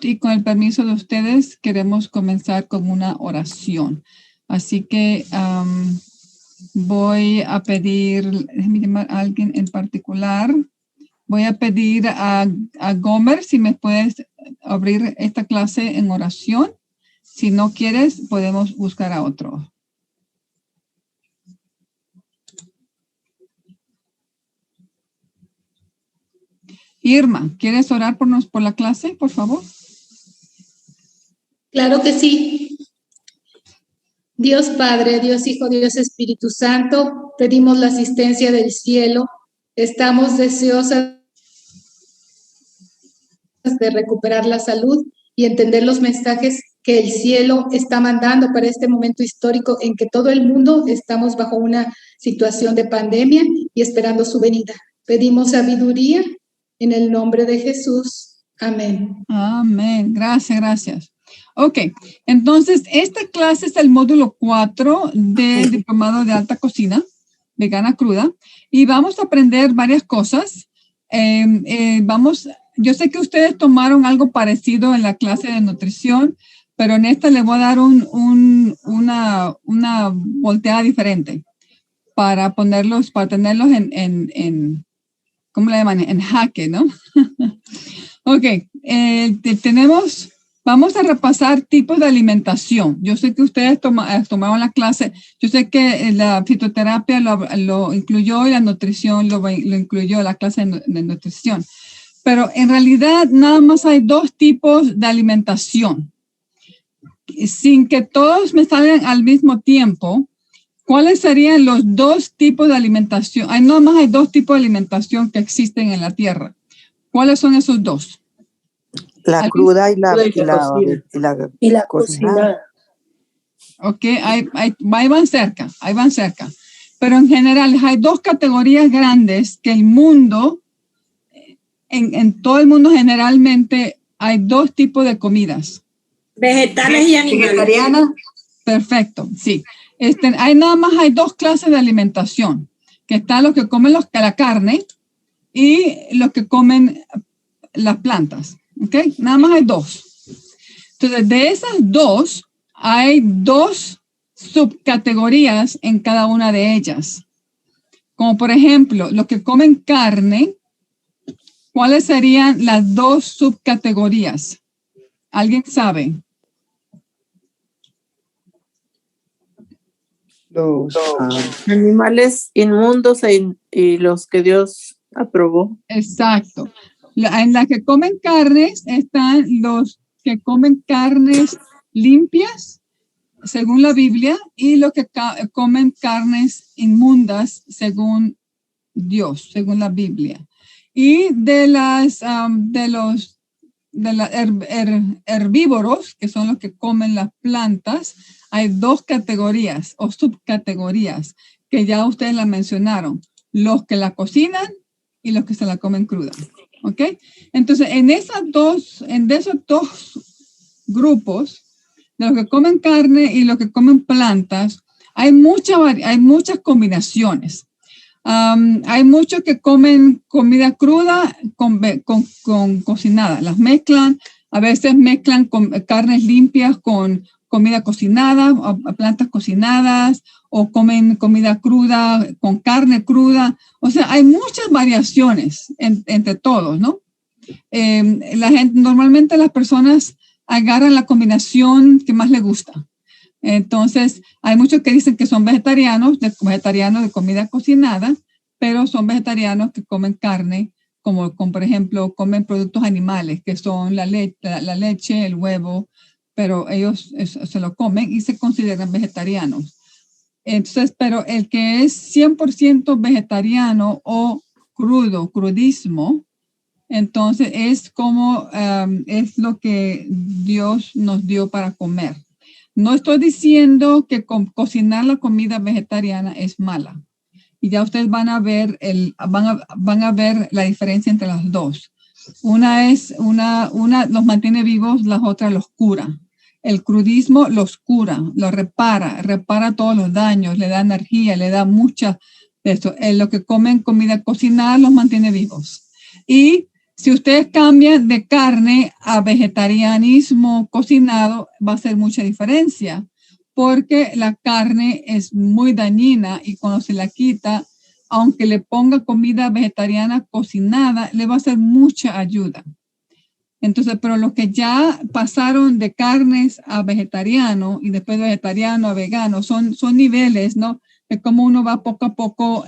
y con el permiso de ustedes queremos comenzar con una oración. Así que voy a pedir, déjame llamar a alguien en particular. Voy a pedir a Gomer si me puedes abrir esta clase en oración. Si no quieres, podemos buscar a otro. Irma, ¿quieres orar por la clase, por favor? Claro que sí. Dios Padre, Dios Hijo, Dios Espíritu Santo, pedimos la asistencia del cielo. Estamos deseosas de recuperar la salud y entender los mensajes que el cielo está mandando para este momento histórico en que todo el mundo estamos bajo una situación de pandemia y esperando su venida. Pedimos sabiduría en el nombre de Jesús. Amén. Amén. Gracias. Ok, entonces esta clase es el módulo 4 del diplomado de alta cocina vegana cruda y vamos a aprender varias cosas. Yo sé que ustedes tomaron algo parecido en la clase de nutrición, pero en esta les voy a dar una volteada diferente para tenerlos en ¿cómo le llaman? En jaque, ¿no? Ok, vamos a repasar tipos de alimentación. Yo sé que ustedes tomaron la clase, yo sé que la fitoterapia lo incluyó y la nutrición lo incluyó la clase de nutrición. Pero en realidad nada más hay dos tipos de alimentación. Sin que todos me salgan al mismo tiempo, ¿cuáles serían los dos tipos de alimentación? Nada más hay dos tipos de alimentación que existen en la Tierra. ¿Cuáles son esos dos? La cruda y la cocinada. Ok, ahí van cerca. Pero en general hay dos categorías grandes que el mundo, en todo el mundo generalmente hay dos tipos de comidas. Vegetales y animales. Vegetariana. Perfecto, sí. Nada más hay dos clases de alimentación, que están los que comen la carne y los que comen las plantas. ¿Ok? Nada más hay dos. Entonces, de esas dos, hay dos subcategorías en cada una de ellas. Como por ejemplo, los que comen carne, ¿cuáles serían las dos subcategorías? ¿Alguien sabe? Los animales inmundos y los que Dios aprobó. Exacto. En las que comen carnes están los que comen carnes limpias, según la Biblia, y los que comen carnes inmundas, según Dios, según la Biblia. Y de los herbívoros, que son los que comen las plantas, hay dos categorías o subcategorías que ya ustedes la mencionaron. Los que la cocinan y los que se la comen cruda. ¿Ok? Entonces, en esos dos grupos, de los que comen carne y los que comen plantas, hay muchas combinaciones. Hay muchos que comen comida cruda con cocinada. Las mezclan, a veces mezclan carnes limpias con comida cocinada, o plantas cocinadas, o comen comida cruda con carne cruda. O sea, hay muchas variaciones entre todos, ¿no? Normalmente las personas agarran la combinación que más les gusta. Entonces, hay muchos que dicen que son vegetarianos de comida cocinada, pero son vegetarianos que comen carne, como por ejemplo, comen productos animales, que son la leche, el huevo, pero ellos se lo comen y se consideran vegetarianos. Entonces, pero el que es 100% vegetariano o crudismo, entonces es es lo que Dios nos dio para comer. No estoy diciendo que cocinar la comida vegetariana es mala. Y ya ustedes van a ver la diferencia entre las dos. Una los mantiene vivos, las otras los cura. El crudismo los cura, los repara todos los daños, le da energía, le da mucha de esto. Lo que comen comida cocinada los mantiene vivos. Y Si ustedes cambian de carne a vegetarianismo cocinado, va a ser mucha diferencia, porque la carne es muy dañina y cuando se la quita, aunque le ponga comida vegetariana cocinada, le va a hacer mucha ayuda. Entonces, pero los que ya pasaron de carnes a vegetariano y después de vegetariano a vegano, son niveles, ¿no? De cómo uno va poco a poco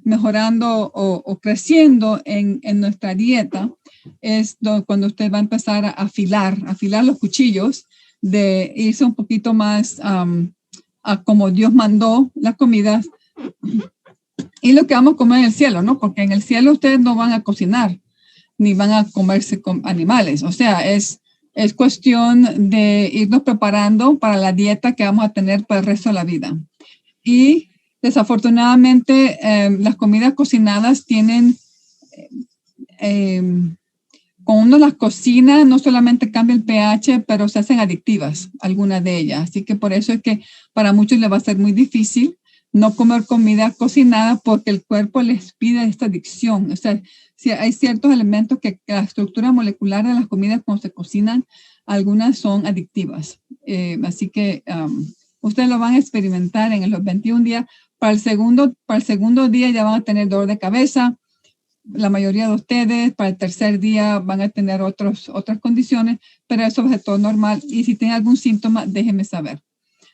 mejorando o creciendo en nuestra dieta. Es cuando usted va a empezar a afilar los cuchillos, de irse un poquito más a como Dios mandó las comidas y lo que vamos a comer en el cielo, ¿no? Porque en el cielo ustedes no van a cocinar ni van a comerse con animales. O sea, es cuestión de irnos preparando para la dieta que vamos a tener para el resto de la vida. Y desafortunadamente, las comidas cocinadas tienen, cuando uno las cocina, no solamente cambia el pH, pero se hacen adictivas, algunas de ellas. Así que por eso es que para muchos les va a ser muy difícil no comer comida cocinada porque el cuerpo les pide esta adicción. O sea, si hay ciertos elementos que la estructura molecular de las comidas cuando se cocinan, algunas son adictivas. Así que ustedes lo van a experimentar en los 21 días. Para el segundo día ya van a tener dolor de cabeza. La mayoría de ustedes para el tercer día van a tener otras condiciones, pero eso es todo normal. Y si tienen algún síntoma, déjenme saber.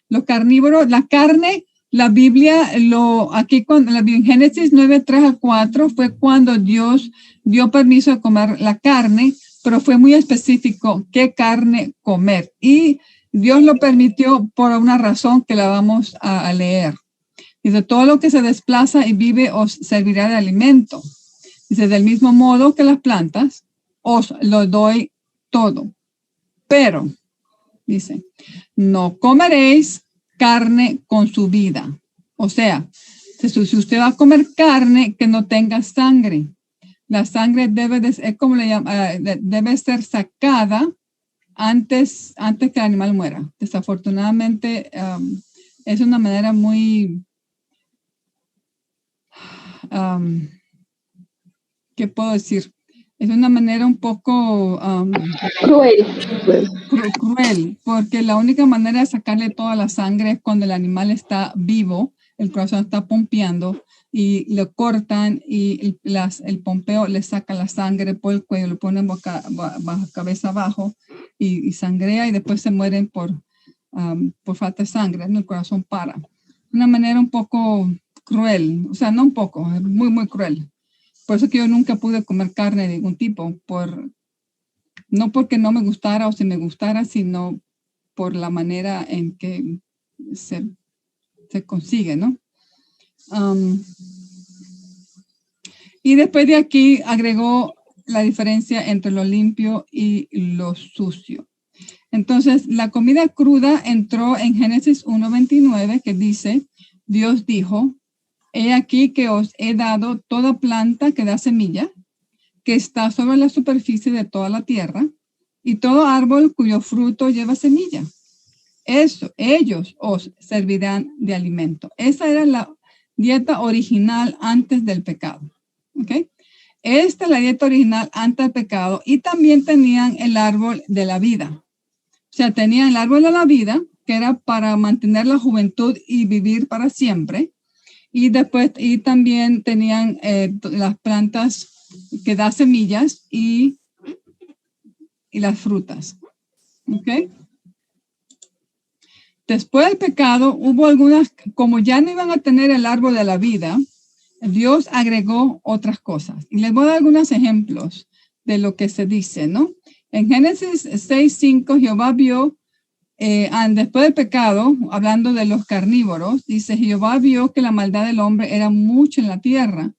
Los carnívoros, la carne, la Biblia, en Génesis 9, 3 al 4 fue cuando Dios dio permiso de comer la carne, pero fue muy específico qué carne comer. Y Dios lo permitió por una razón que la vamos a leer. Dice, todo lo que se desplaza y vive os servirá de alimento. Dice, del mismo modo que las plantas, os lo doy todo. Pero, dice, no comeréis carne con su vida. O sea, si usted va a comer carne que no tenga sangre, la sangre debe ser sacada antes que el animal muera. Desafortunadamente, es una manera muy, ¿qué puedo decir? Es una manera un poco cruel, porque la única manera de sacarle toda la sangre es cuando el animal está vivo, el corazón está pompeando y lo cortan y el pompeo le saca la sangre por el cuello, lo ponen cabeza abajo y sangrea y después se mueren por falta de sangre, ¿no? El corazón para. Una manera un poco cruel, o sea, no un poco, es muy, muy cruel. Por eso que yo nunca pude comer carne de ningún tipo, no porque no me gustara o si me gustara, sino por la manera en que se consigue, ¿no? Y después de aquí agregó la diferencia entre lo limpio y lo sucio. Entonces, la comida cruda entró en Génesis 1:29, que dice, Dios dijo, he aquí que os he dado toda planta que da semilla, que está sobre la superficie de toda la tierra, y todo árbol cuyo fruto lleva semilla. Ellos os servirán de alimento. Esa era la dieta original antes del pecado. ¿Okay? Esta es la dieta original antes del pecado, y también tenían el árbol de la vida. O sea, tenían el árbol de la vida, que era para mantener la juventud y vivir para siempre. Y también tenían las plantas que da semillas y las frutas. ¿Ok? Después del pecado hubo algunas, como ya no iban a tener el árbol de la vida, Dios agregó otras cosas. Y les voy a dar algunos ejemplos de lo que se dice, ¿no? En Génesis 6:5, Jehová vio, después del pecado, hablando de los carnívoros, dice, Jehová vio que la maldad del hombre era mucho en la tierra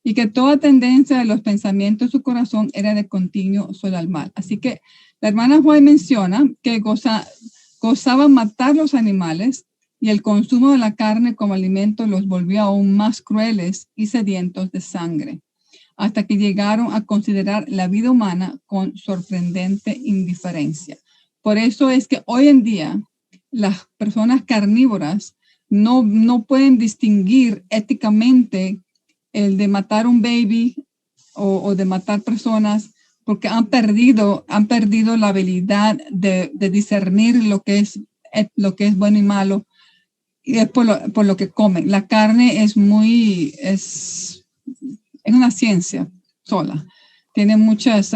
y que toda tendencia de los pensamientos de su corazón era de continuo solo al mal. Así que la hermana Joy menciona que gozaban matar los animales y el consumo de la carne como alimento los volvió aún más crueles y sedientos de sangre, hasta que llegaron a considerar la vida humana con sorprendente indiferencia. Por eso es que hoy en día las personas carnívoras no pueden distinguir éticamente el de matar un baby o de matar personas, porque han perdido la habilidad de discernir lo que es bueno y malo, y es por lo que comen. La carne es una ciencia sola. Tiene muchos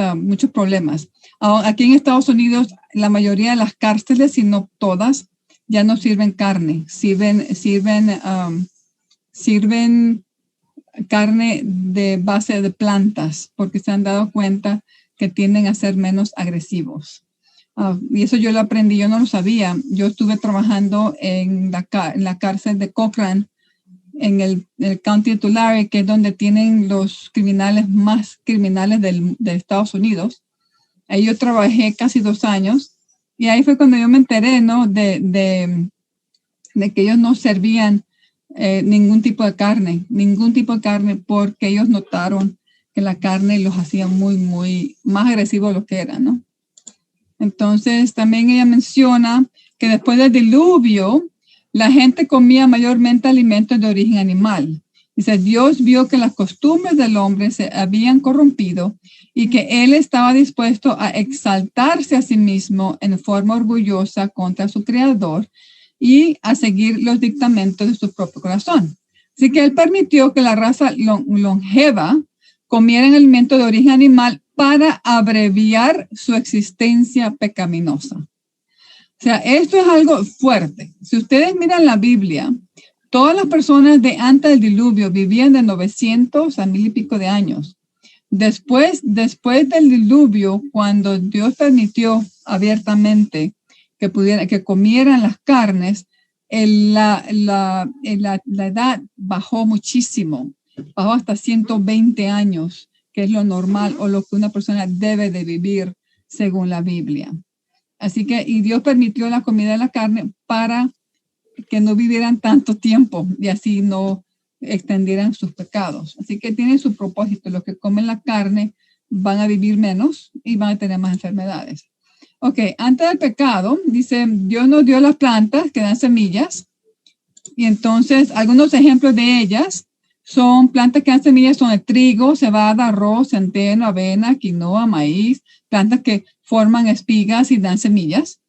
problemas. Aquí en Estados Unidos, la mayoría de las cárceles, si no todas, ya no sirven carne. Sirven carne de base de plantas, porque se han dado cuenta que tienden a ser menos agresivos. Y eso yo lo aprendí, yo no lo sabía. Yo estuve trabajando en la cárcel de Cochran, en el County de Tulare, que es donde tienen los criminales más criminales de Estados Unidos. Ahí yo trabajé casi 2 años, y ahí fue cuando yo me enteré, ¿no? de que ellos no servían ningún tipo de carne, porque ellos notaron que la carne los hacía muy más agresivos de lo que eran, ¿no? Entonces, también ella menciona que después del diluvio, la gente comía mayormente alimentos de origen animal. Dice, Dios vio que las costumbres del hombre se habían corrompido y que él estaba dispuesto a exaltarse a sí mismo en forma orgullosa contra su creador y a seguir los dictamentos de su propio corazón. Así que él permitió que la raza longeva comieran alimentos de origen animal para abreviar su existencia pecaminosa. O sea, esto es algo fuerte. Si ustedes miran la Biblia, todas las personas de antes del diluvio vivían de 900 a 1000 y pico de años. Después del diluvio, cuando Dios permitió abiertamente que comieran las carnes, la edad bajó muchísimo, bajó hasta 120 años, que es lo normal o lo que una persona debe de vivir según la Biblia. Así que, y Dios permitió la comida de la carne para que no vivieran tanto tiempo y así no extendieran sus pecados. Así que tiene su propósito. Los que comen la carne van a vivir menos y van a tener más enfermedades. Ok, antes del pecado, dice, Dios nos dio las plantas que dan semillas. Y entonces, algunos ejemplos de ellas son plantas que dan semillas, son el trigo, cebada, arroz, centeno, avena, quinoa, maíz, plantas que forman espigas y dan semillas.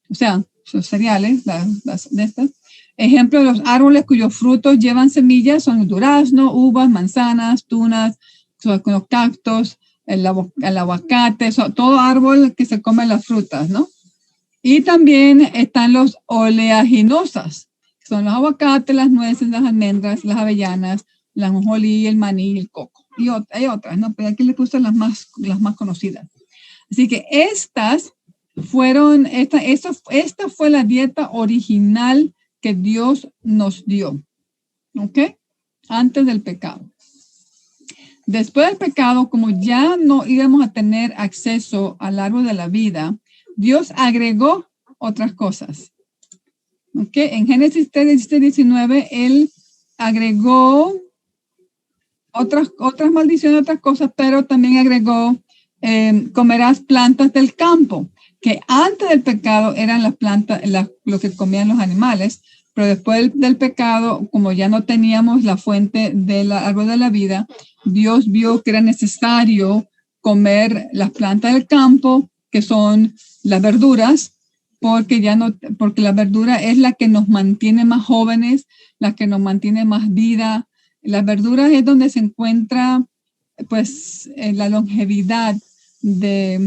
O sea, son cereales, de estas. Ejemplo de los árboles cuyos frutos llevan semillas son el durazno, uvas, manzanas, tunas, los cactus, el aguacate, todo árbol que se come las frutas, ¿no? Y también están los oleaginosas, que son los aguacates, las nueces, las almendras, las avellanas, la ajonjolí, el maní, el coco. Y hay otras, ¿no? Pero aquí les puse las más conocidas. Así que esta fue la dieta original que Dios nos dio, ¿ok? Antes del pecado. Después del pecado, como ya no íbamos a tener acceso al árbol de la vida, Dios agregó otras cosas, ¿ok? En Génesis 3:19, Él agregó otras maldiciones, otras cosas, pero también agregó, comerás plantas del campo, que antes del pecado eran las plantas, lo que comían los animales, pero después del pecado, como ya no teníamos la fuente del árbol de la vida, Dios vio que era necesario comer las plantas del campo, que son las verduras, porque la verdura es la que nos mantiene más jóvenes, la que nos mantiene más vida. Las verduras es donde se encuentra, pues, la longevidad de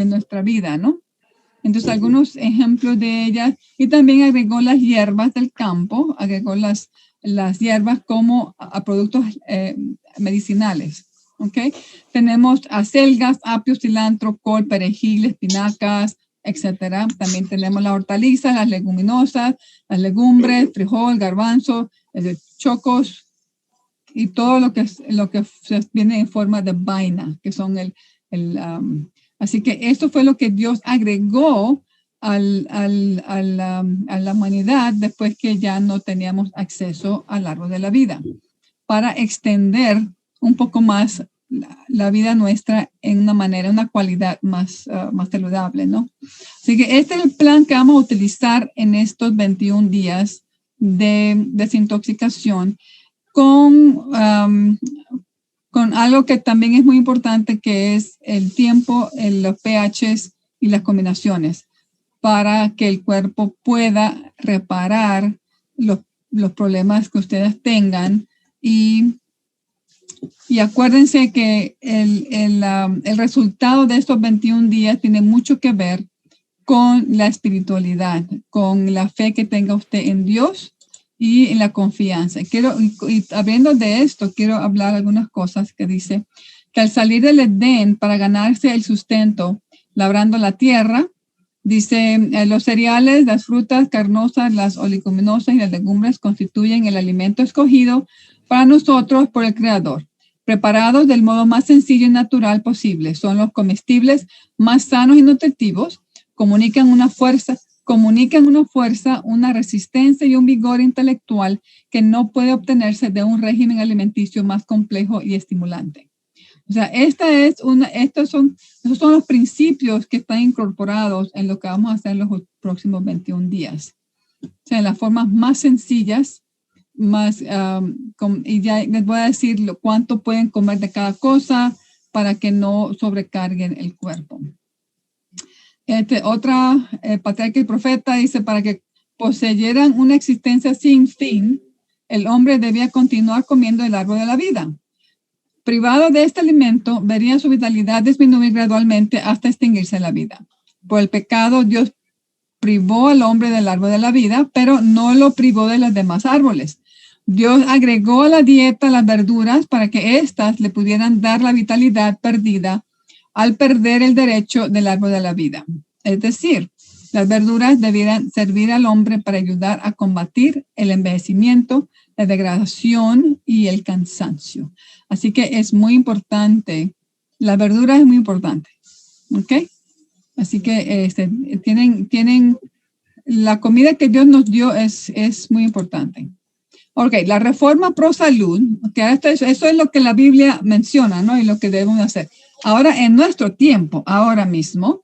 nuestra vida, ¿no? Entonces, algunos ejemplos de ellas, y también agregó las hierbas del campo, agregó las hierbas como a productos medicinales, ¿ok? Tenemos acelgas, apio, cilantro, col, perejil, espinacas, etcétera. También tenemos las hortalizas, las leguminosas, las legumbres, frijol, garbanzo, chocos, y todo lo que viene en forma de vaina, que son así que esto fue lo que Dios agregó a la humanidad después que ya no teníamos acceso al árbol de la vida, para extender un poco más la vida nuestra en una cualidad más saludable, ¿no? Así que este es el plan que vamos a utilizar en estos 21 días de desintoxicación con con algo que también es muy importante, que es el tiempo, los pHs y las combinaciones, para que el cuerpo pueda reparar los problemas que ustedes tengan. Y acuérdense que el resultado de estos 21 días tiene mucho que ver con la espiritualidad, con la fe que tenga usted en Dios y en la confianza. Y hablando de esto, quiero hablar algunas cosas que dice que al salir del Edén para ganarse el sustento, labrando la tierra, dice, los cereales, las frutas carnosas, las oleaginosas y las legumbres constituyen el alimento escogido para nosotros por el Creador, preparados del modo más sencillo y natural posible. Son los comestibles más sanos y nutritivos, comunican una fuerza, una resistencia y un vigor intelectual que no puede obtenerse de un régimen alimenticio más complejo y estimulante. O sea, esos son los principios que están incorporados en lo que vamos a hacer en los próximos 21 días. O sea, en las formas más sencillas, y ya les voy a decir cuánto pueden comer de cada cosa para que no sobrecarguen el cuerpo. Otra patriarca y profeta dice, para que poseyeran una existencia sin fin, el hombre debía continuar comiendo el árbol de la vida. Privado de este alimento, vería su vitalidad disminuir gradualmente hasta extinguirse la vida. Por el pecado, Dios privó al hombre del árbol de la vida, pero no lo privó de los demás árboles. Dios agregó a la dieta las verduras para que éstas le pudieran dar la vitalidad perdida al perder el derecho del árbol de la vida. Es decir, las verduras debieran servir al hombre para ayudar a combatir el envejecimiento, la degradación y el cansancio. Así que es muy importante, la verdura es muy importante, ¿ok? Así que tienen la comida que Dios nos dio es muy importante. Ok, la reforma pro salud, que eso es lo que la Biblia menciona, ¿no? Y lo que debemos hacer. Ahora, en nuestro tiempo, ahora mismo,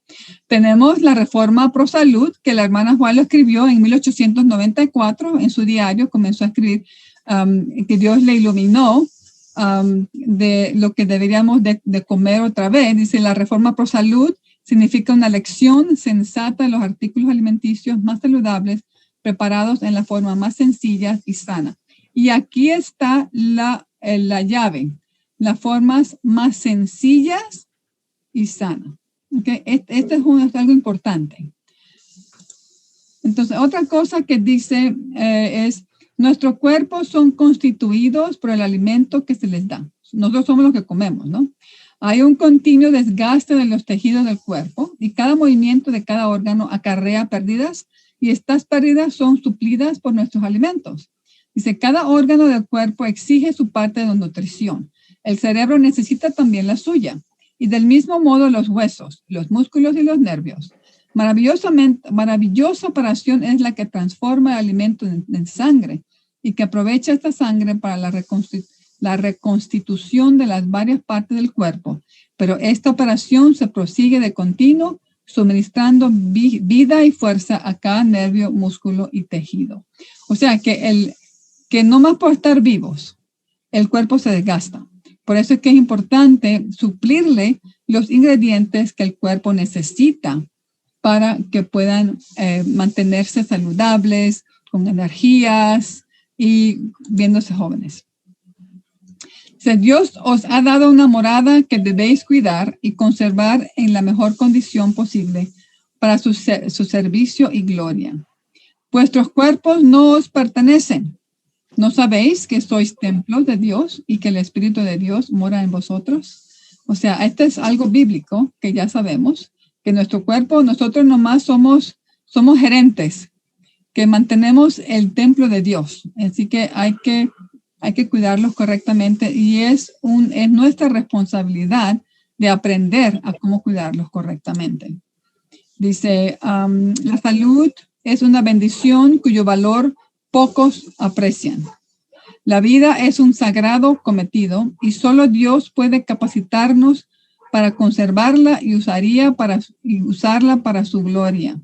tenemos la reforma pro salud que la hermana Juan lo escribió en 1894 en su diario, comenzó a escribir que Dios le iluminó de lo que deberíamos de comer otra vez. Dice, la reforma pro salud significa una lección sensata de los artículos alimenticios más saludables preparados en la forma más sencilla y sana. Y aquí está la llave, las formas más sencillas y sanas. ¿Okay? Este es algo importante. Entonces, otra cosa que dice es, nuestros cuerpos son constituidos por el alimento que se les da. Nosotros somos los que comemos, ¿no? Hay un continuo desgaste de los tejidos del cuerpo y cada movimiento de cada órgano acarrea pérdidas y estas pérdidas son suplidas por nuestros alimentos. Dice, cada órgano del cuerpo exige su parte de nutrición. El cerebro necesita también la suya. Y del mismo modo los huesos, los músculos y los nervios. Maravillosa operación es la que transforma el alimento en sangre y que aprovecha esta sangre para la reconstitución de las varias partes del cuerpo. Pero esta operación se prosigue de continuo, suministrando vida y fuerza a cada nervio, músculo y tejido. O sea que no más por estar vivos, el cuerpo se desgasta. Por eso es que es importante suplirle los ingredientes que el cuerpo necesita para que puedan mantenerse saludables, con energías y viéndose jóvenes. Dios os ha dado una morada que debéis cuidar y conservar en la mejor condición posible para su servicio y gloria. Vuestros cuerpos no os pertenecen. ¿No sabéis que sois templos de Dios y que el Espíritu de Dios mora en vosotros? O sea, este es algo bíblico que ya sabemos, que nuestro cuerpo, nosotros nomás somos gerentes, que mantenemos el templo de Dios. Así que hay que cuidarlos correctamente y es nuestra responsabilidad de aprender a cómo cuidarlos correctamente. Dice, la salud es una bendición cuyo valor pocos aprecian. La vida es un sagrado cometido y solo Dios puede capacitarnos para conservarla y usarla para su gloria.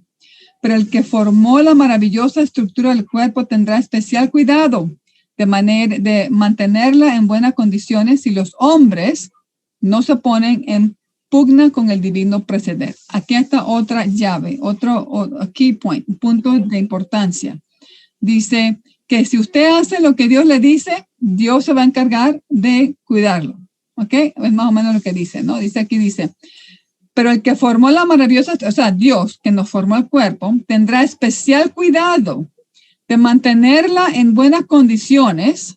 Pero el que formó la maravillosa estructura del cuerpo tendrá especial cuidado de mantenerla en buenas condiciones si los hombres no se ponen en pugna con el divino proceder. Aquí está otra llave, otro key point, un punto de importancia. Dice que si usted hace lo que Dios le dice, Dios se va a encargar de cuidarlo. ¿Ok? Es más o menos lo que dice, ¿no? Dice aquí, pero el que formó la maravillosa, o sea, Dios que nos formó el cuerpo, tendrá especial cuidado de mantenerla en buenas condiciones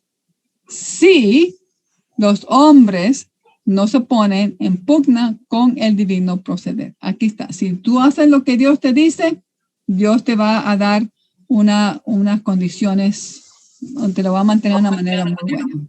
si los hombres no se ponen en pugna con el divino proceder. Aquí está. Si tú haces lo que Dios te dice, Dios te va a dar unas condiciones, te lo va a mantener de una manera muy buena.